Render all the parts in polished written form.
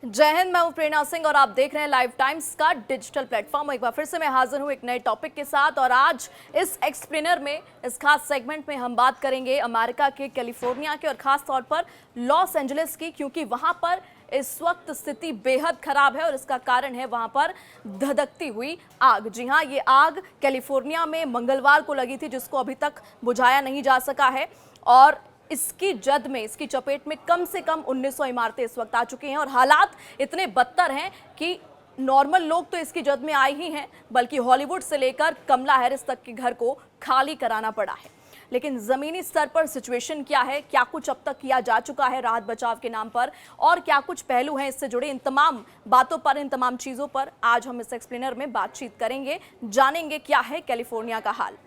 जय हिंद। मैं हूं प्रेरणा सिंह और आप देख रहे हैं लाइव टाइम्स का डिजिटल प्लेटफॉर्म। एक बार फिर से मैं हाजिर हूं एक नए टॉपिक के साथ और आज इस एक्सप्लेनर में, इस खास सेगमेंट में हम बात करेंगे अमेरिका के कैलिफोर्निया के और खास तौर पर लॉस एंजलिस की, क्योंकि वहां पर इस वक्त स्थिति बेहद खराब है और इसका कारण है वहां पर धधकती हुई आग। जी हां, ये आग कैलिफोर्निया में मंगलवार को लगी थी, जिसको अभी तक बुझाया नहीं जा सका है और इसकी जद में, इसकी चपेट में कम से कम 1900 इमारतें इस वक्त आ चुकी हैं और हालात इतने बदतर हैं कि नॉर्मल लोग तो इसकी जद में आए ही हैं, बल्कि हॉलीवुड से लेकर कमला हैरिस तक के घर को खाली कराना पड़ा है। लेकिन जमीनी स्तर पर सिचुएशन क्या है, क्या कुछ अब तक किया जा चुका है राहत बचाव के नाम पर और क्या कुछ पहलू हैं इससे जुड़े, इन तमाम बातों पर, इन तमाम चीजों पर आज हम इस एक्सप्लेनर में बातचीत करेंगे, जानेंगे क्या है कैलिफोर्निया का हाल।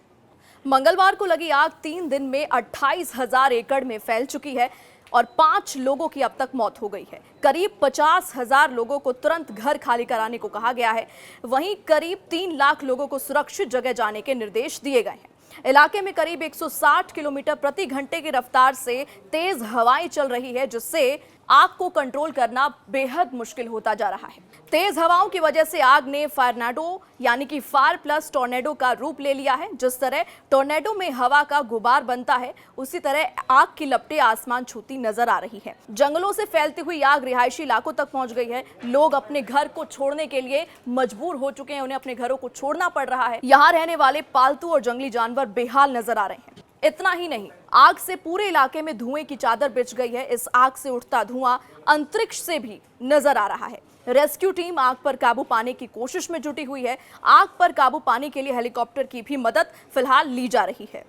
मंगलवार को लगी आग 3 दिन में 28,000 एकड़ में फैल चुकी है और 5 लोगों की अब तक मौत हो गई है। करीब 50,000 लोगों को तुरंत घर खाली कराने को कहा गया है। वहीं करीब 3 लाख लोगों को सुरक्षित जगह जाने के निर्देश दिए गए हैं। इलाके में करीब 160 किलोमीटर प्रति घंटे की रफ्तार से तेज हवाएं चल रही है, जिससे आग को कंट्रोल करना बेहद मुश्किल होता जा रहा है। तेज हवाओं की वजह से आग ने फायरनाडो यानी कि फायर प्लस टोर्नेडो का रूप ले लिया है। जिस तरह टोर्नेडो में हवा का गुबार बनता है, उसी तरह आग की लपटें आसमान छूती नजर आ रही है। जंगलों से फैलती हुई आग रिहायशी इलाकों तक पहुंच गई है। लोग अपने घर को छोड़ने के लिए मजबूर हो चुके हैं, उन्हें अपने घरों को छोड़ना पड़ रहा है। यहाँ रहने वाले पालतू और जंगली जानवर बेहाल नजर आ रहे हैं। इतना ही नहीं, आग से पूरे इलाके में धुएं की चादर बिछ गई है। इस आग से उठता धुआं अंतरिक्ष से भी नजर आ रहा है। रेस्क्यू टीम आग पर काबू पाने की कोशिश में जुटी हुई है। आग पर काबू पाने के लिए हेलीकॉप्टर की भी मदद फिलहाल ली जा रही है।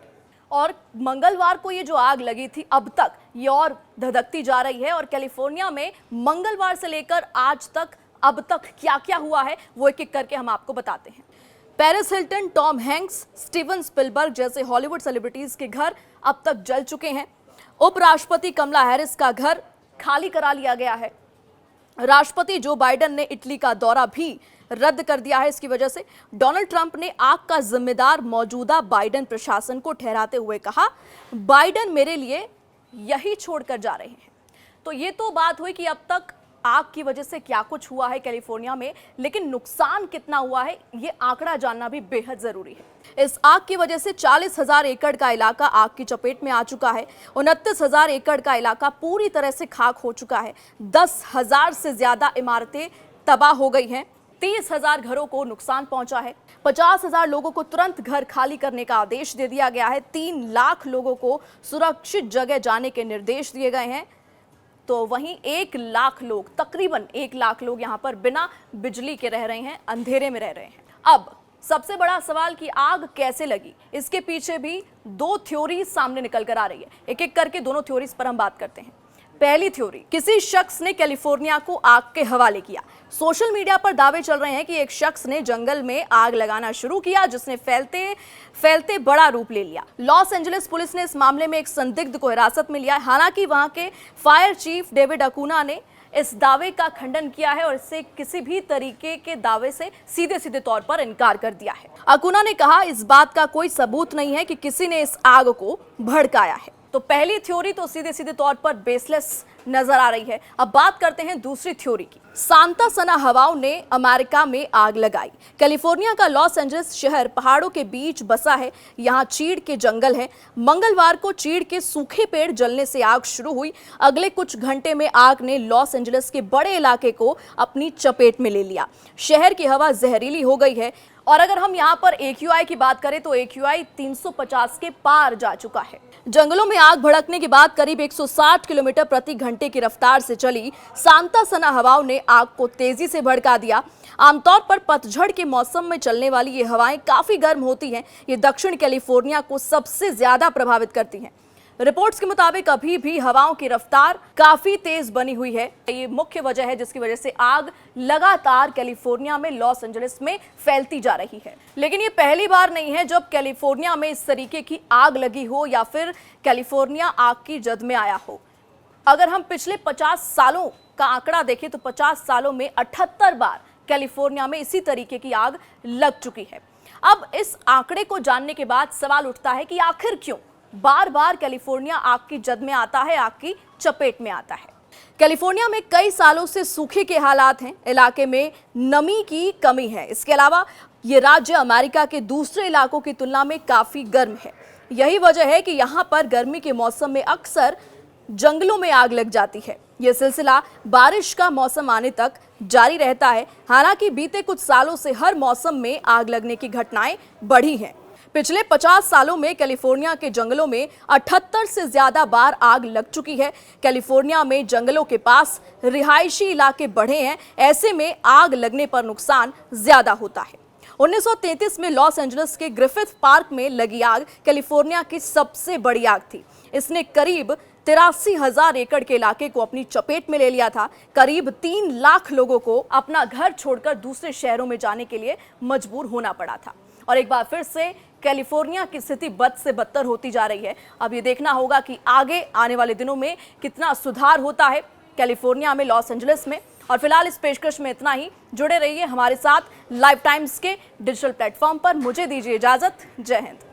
और मंगलवार को ये जो आग लगी थी, अब तक ये और धधकती जा रही है और कैलिफोर्निया में मंगलवार से लेकर आज तक अब तक क्या क्या हुआ है वो एक एक करके हम आपको बताते हैं। Paris Hilton, Tom Hanks, Steven Spielberg जैसे हॉलीवुड सेलिब्रिटीज के घर अब तक जल चुके हैं। उपराष्ट्रपति कमला हैरिस का घर खाली करा लिया गया है। राष्ट्रपति जो बाइडेन ने इटली का दौरा भी रद्द कर दिया है। इसकी वजह से डोनाल्ड ट्रंप ने आग का जिम्मेदार मौजूदा बाइडेन प्रशासन को ठहराते हुए कहा, बाइडेन मेरे लिए यही छोड़कर जा रहे हैं। तो ये तो बात हुई कि अब तक आग की वजह से क्या कुछ हुआ है कैलिफोर्निया में, लेकिन नुकसान कितना हुआ है ये आंकड़ा जानना भी बेहद जरूरी है। इस आग की वजह से 40,000 एकड़ का इलाका आग की चपेट में आ चुका है। 29,000 एकड़ का इलाका पूरी तरह से खाक हो चुका है। 10,000 से ज्यादा इमारतें तबाह हो गई हैं। 30,000 घरों को नुकसान पहुंचा है। 50,000 लोगों को तुरंत घर खाली करने का आदेश दे दिया गया है। 3 लाख लोगों को सुरक्षित जगह जाने के निर्देश दिए गए हैं। तो वहीं 1 लाख लोग, तकरीबन 1 लाख लोग यहाँ पर बिना बिजली के रह रहे हैं, अंधेरे में रह रहे हैं। अब सबसे बड़ा सवाल कि आग कैसे लगी, इसके पीछे भी 2 थ्योरी सामने निकल कर आ रही है। एक एक करके दोनों थ्योरीज पर हम बात करते हैं। पहली थ्योरी, किसी शख्स ने कैलिफोर्निया को आग के हवाले किया। सोशल मीडिया पर दावे चल रहे हैं कि एक शख्स ने जंगल में आग लगाना शुरू किया, जिसने फैलते फैलते बड़ा रूप ले लिया। लॉस एंजलिस पुलिस ने इस मामले में एक संदिग्ध को हिरासत में लिया है। हालांकि वहां के फायर चीफ डेविड अकूना ने इस दावे का खंडन किया है और इससे किसी भी तरीके के दावे से सीधे सीधे तौर पर इनकार कर दिया है। अकूना ने कहा, इस बात का कोई सबूत नहीं है कि किसी ने इस आग को भड़काया है। तो पहली थ्योरी तो सीधे सीधे तौर पर बेसलेस नजर आ रही है। अब बात करते हैं दूसरी थ्योरी की। सांता सना हवाओं ने अमेरिका में आग लगाई। कैलिफोर्निया का लॉस एंजलिस शहर पहाड़ों के बीच बसा है। यहाँ चीड़ के जंगल है। मंगलवार को चीड़ के सूखे पेड़ जलने से आग शुरू हुई। अगले कुछ घंटे में आग ने लॉस एंजलिस के बड़े इलाके को अपनी चपेट में ले लिया। शहर की हवा जहरीली हो गई है और अगर हम यहाँ पर AQI की बात करें तो AQI 350 के पार जा चुका है। जंगलों में आग भड़कने के बाद करीब 160 किलोमीटर प्रति घंटे की रफ्तार से चली सांता सना हवाओं ने आग को तेजी से भड़का दिया। आमतौर पर पतझड़ के मौसम में चलने वाली ये हवाएं काफी गर्म होती हैं। ये दक्षिण कैलिफोर्निया को सबसे ज्यादा प्रभावित करती हैं। रिपोर्ट्स के मुताबिक अभी भी हवाओं की रफ्तार काफी तेज बनी हुई है। ये मुख्य वजह है जिसकी वजह से आग लगातार कैलिफोर्निया में, लॉस एंजलिस में फैलती जा रही है। लेकिन ये पहली बार नहीं है जब कैलिफोर्निया में इस तरीके की आग लगी हो या फिर कैलिफोर्निया आग की जद में आया हो। अगर हम पिछले 50 सालों का आंकड़ा देखें तो 50 सालों में 78 बार कैलिफोर्निया में इसी तरीके की आग लग चुकी है। अब इस आंकड़े को जानने के बाद सवाल उठता है कि आखिर क्यों बार बार कैलिफोर्निया आग की जद में आता है, आग की चपेट में आता है। कैलिफोर्निया में कई सालों से सूखे के हालात हैं, इलाके में नमी की कमी है। इसके अलावा ये राज्य अमेरिका के दूसरे इलाकों की तुलना में काफी गर्म है। यही वजह है कि यहाँ पर गर्मी के मौसम में अक्सर जंगलों में आग लग जाती है। यह सिलसिला बारिश का मौसम आने तक जारी रहता है। हालांकि बीते कुछ सालों से हर मौसम में आग लगने की घटनाएं बढ़ी हैं। पिछले 50 सालों में कैलिफोर्निया के जंगलों में 78 से ज्यादा बार आग लग चुकी है। कैलिफोर्निया में जंगलों के पास रिहायशी इलाके बढ़े हैं, ऐसे में आग लगने पर नुकसान ज्यादा होता है। 1933 में लॉस एंजलिस के ग्रिफिथ पार्क में लगी आग कैलिफोर्निया की सबसे बड़ी आग थी। इसने करीब 83,000 एकड़ के इलाके को अपनी चपेट में ले लिया था। करीब 3 लाख लोगों को अपना घर छोड़कर दूसरे शहरों में जाने के लिए मजबूर होना पड़ा था। और एक बार फिर से कैलिफोर्निया की स्थिति बद से बदतर होती जा रही है। अब ये देखना होगा कि आगे आने वाले दिनों में कितना सुधार होता है कैलिफोर्निया में, लॉस एंजलिस में। और फिलहाल इस पेशकश में इतना ही। जुड़े रहिए हमारे साथ लाइव टाइम्स के डिजिटल प्लेटफॉर्म पर। मुझे दीजिए इजाजत। जय हिंद।